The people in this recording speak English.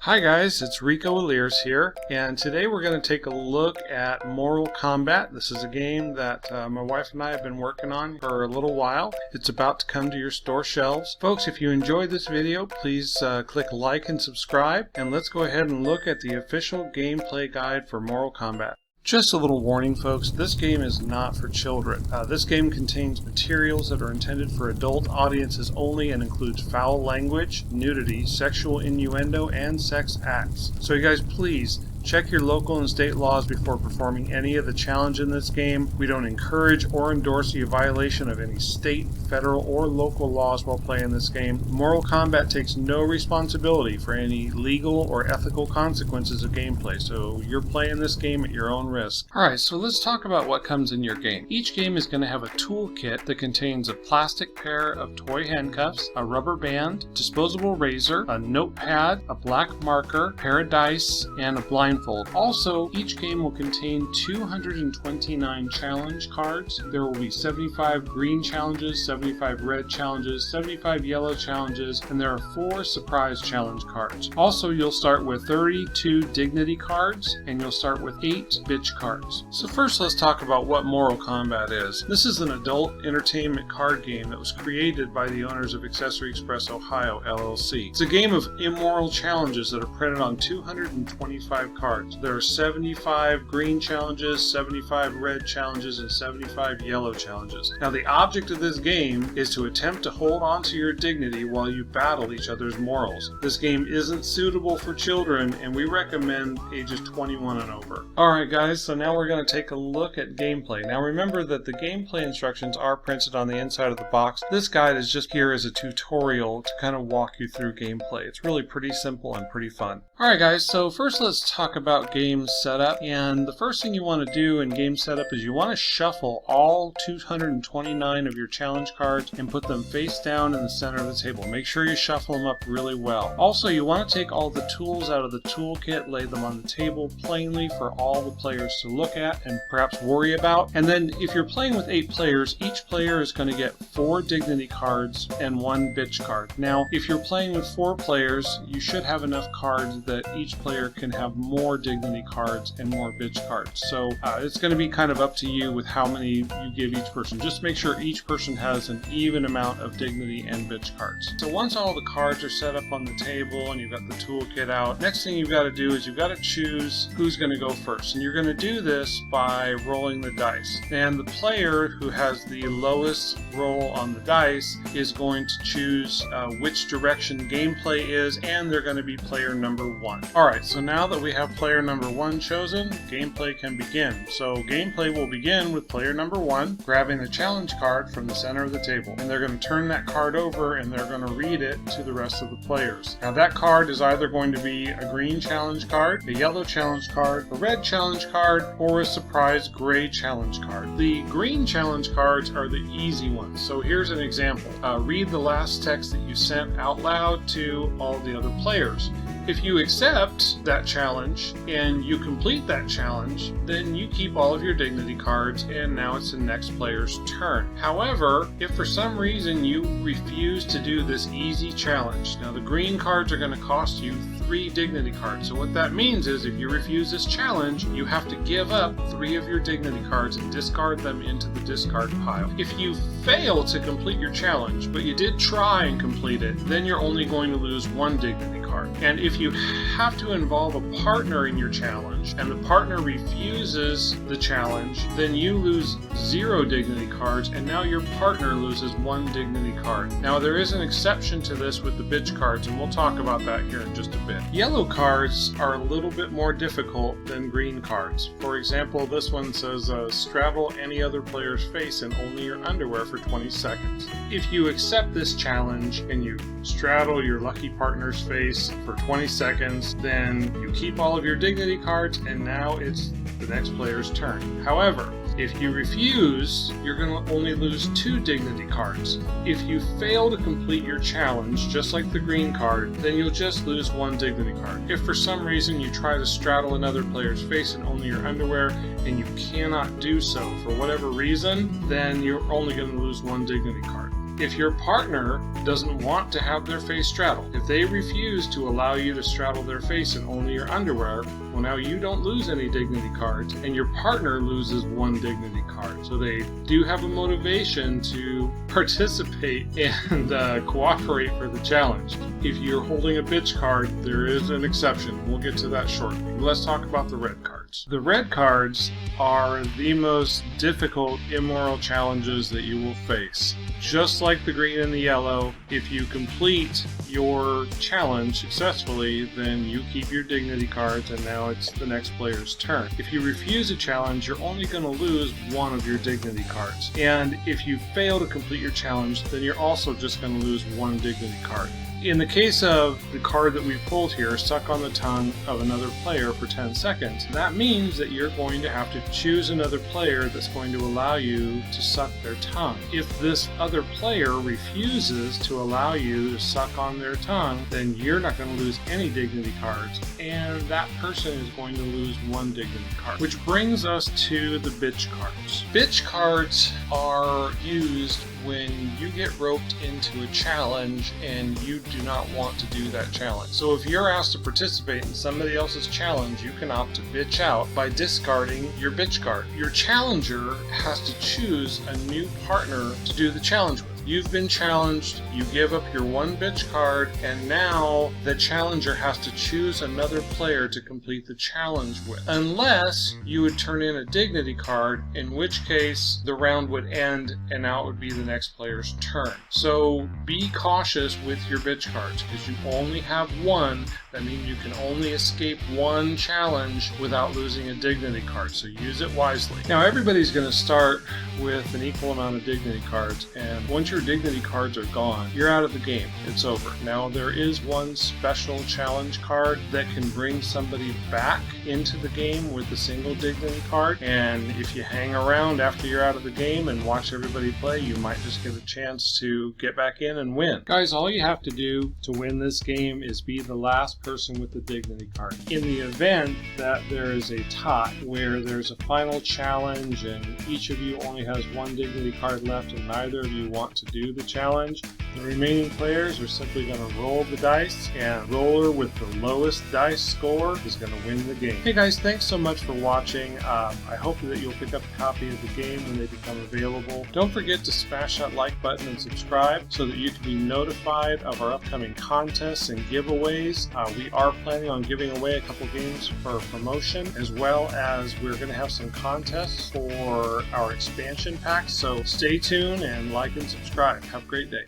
Hi guys, it's Rico Aliers here, and today we're going to take a look at Mortal Kombat. This is a game that my wife and I have been working on for a little while. It's about to come to your store shelves. Folks, if you enjoyed this video, please click like and subscribe, and let's go ahead and look at the official gameplay guide for Mortal Kombat. Just a little warning, folks, this game is not for children. This game contains materials that are intended for adult audiences only and includes foul language, nudity, sexual innuendo, and sex acts. So you guys, please check your local and state laws before performing any of the challenge in this game. We don't encourage or endorse the violation of any state, federal, or local laws while playing this game. Mortal Kombat takes no responsibility for any legal or ethical consequences of gameplay, so you're playing this game at your own risk. Alright, so let's talk about what comes in your game. Each game is going to have a toolkit that contains a plastic pair of toy handcuffs, a rubber band, disposable razor, a notepad, a black marker, pair of dice, and a blindfold. Also, each game will contain 229 challenge cards. There will be 75 green challenges, 75 red challenges, 75 yellow challenges, and there are 4 surprise challenge cards. Also, you'll start with 32 dignity cards, and you'll start with 8 bitch cards. So first, let's talk about what Mortal Kombat is. This is an adult entertainment card game that was created by the owners of Accessory Express Ohio, LLC. It's a game of immoral challenges that are printed on 225 cards. There are 75 green challenges, 75 red challenges, and 75 yellow challenges. Now, the object of this game is to attempt to hold on to your dignity while you battle each other's morals. This game isn't suitable for children, and we recommend ages 21 and over. Alright guys, so now we're going to take a look at gameplay. Now remember that the gameplay instructions are printed on the inside of the box. This guide is just here as a tutorial to kind of walk you through gameplay. It's really pretty simple and pretty fun. Alright guys, so first let's talk about game setup, and the first thing you want to do in game setup is you want to shuffle all 229 of your challenge cards and put them face down in the center of the table. Make sure you shuffle them up really well. Also, you want to take all the tools out of the toolkit, lay them on the table plainly for all the players to look at and perhaps worry about. And then if you're playing with 8 players, each player is going to get 4 dignity cards and 1 bitch card. Now, if you're playing with 4 players, you should have enough cards that each player can have more dignity cards and more bitch cards. So it's going to be kind of up to you with how many you give each person. Just make sure each person has an even amount of dignity and bitch cards. So once all the cards are set up on the table and you've got the toolkit out, next thing you've got to do is you've got to choose who's going to go first. And you're going to do this by rolling the dice. And the player who has the lowest roll on the dice is going to choose which direction gameplay is, and they're going to be player number 1. Alright, so now that we have player number 1 chosen, gameplay can begin. So gameplay will begin with player number 1 grabbing the challenge card from the center of the table, and they're going to turn that card over and they're going to read it to the rest of the players. Now that card is either going to be a green challenge card, a yellow challenge card, a red challenge card, or a surprise gray challenge card. The green challenge cards are the easy ones. So here's an example. Read the last text that you sent out loud to all the other players. If you accept that challenge and you complete that challenge, then you keep all of your dignity cards, and now it's the next player's turn. However, if for some reason you refuse to do this easy challenge, now the green cards are going to cost you 3 dignity cards. So what that means is if you refuse this challenge, you have to give up 3 of your dignity cards and discard them into the discard pile. If you fail to complete your challenge, but you did try and complete it, then you're only going to lose 1 dignity card. And if you have to involve a partner in your challenge and the partner refuses the challenge, then you lose 0 dignity cards, and now your partner loses 1 dignity card. Now there is an exception to this with the bitch cards, and we'll talk about that here in just a bit. Yellow cards are a little bit more difficult than green cards. For example, this one says straddle any other player's face in only your underwear for 20 seconds. If you accept this challenge and you straddle your lucky partner's face for 20 seconds, then you keep all of your dignity cards, and now it's the next player's turn. However, if you refuse, you're going to only lose 2 dignity cards. If you fail to complete your challenge, just like the green card, then you'll just lose 1 dignity card. If for some reason you try to straddle another player's face in only your underwear and you cannot do so for whatever reason, then you're only going to lose 1 dignity card. If your partner doesn't want to have their face straddled, if they refuse to allow you to straddle their face in only your underwear, well, now you don't lose any dignity cards, and your partner loses 1 dignity card. So they do have a motivation to participate and cooperate for the challenge. If you're holding a bitch card, there is an exception. We'll get to that shortly. Let's talk about the red cards. The red cards are the most difficult immoral challenges that you will face. Just like the green and the yellow, if you complete your challenge successfully, then you keep your dignity cards and now it's the next player's turn. If you refuse a challenge, you're only going to lose 1 of your dignity cards. And if you fail to complete your challenge, then you're also just going to lose 1 dignity card. In the case of the card that we pulled here, Suck on the Tongue of Another Player for 10 seconds, that means that you're going to have to choose another player that's going to allow you to suck their tongue. If this other player refuses to allow you to suck on their tongue, then you're not going to lose any dignity cards, and that person is going to lose 1 dignity card. Which brings us to the bitch cards. Bitch cards are used when you get roped into a challenge and you do not want to do that challenge. So if you're asked to participate in somebody else's challenge, you can opt to bitch out by discarding your bitch card. Your challenger has to choose a new partner to do the challenge with. You've been challenged, you give up your 1 bitch card, and now the challenger has to choose another player to complete the challenge with. Unless you would turn in a dignity card, in which case the round would end and now it would be the next player's turn. So be cautious with your bitch cards, because you only have 1. That means you can only escape 1 challenge without losing a dignity card, so use it wisely. Now everybody's going to start with an equal amount of dignity cards, and once your dignity cards are gone, you're out of the game. It's over. Now there is 1 special challenge card that can bring somebody back into the game with a single dignity card, and if you hang around after you're out of the game and watch everybody play, you might just get a chance to get back in and win. Guys, all you have to do to win this game is be the last person with the dignity card. In the event that there is a tie where there's a final challenge and each of you only has 1 dignity card left and neither of you want to do the challenge, the remaining players are simply going to roll the dice, and roller with the lowest dice score is going to win the game. Hey guys, thanks so much for watching. I hope that you'll pick up a copy of the game when they become available. Don't forget to smash that like button and subscribe so that you can be notified of our upcoming contests and giveaways. We are planning on giving away a couple games for promotion, as well as we're going to have some contests for our expansion packs. So stay tuned and like and subscribe. Have a great day.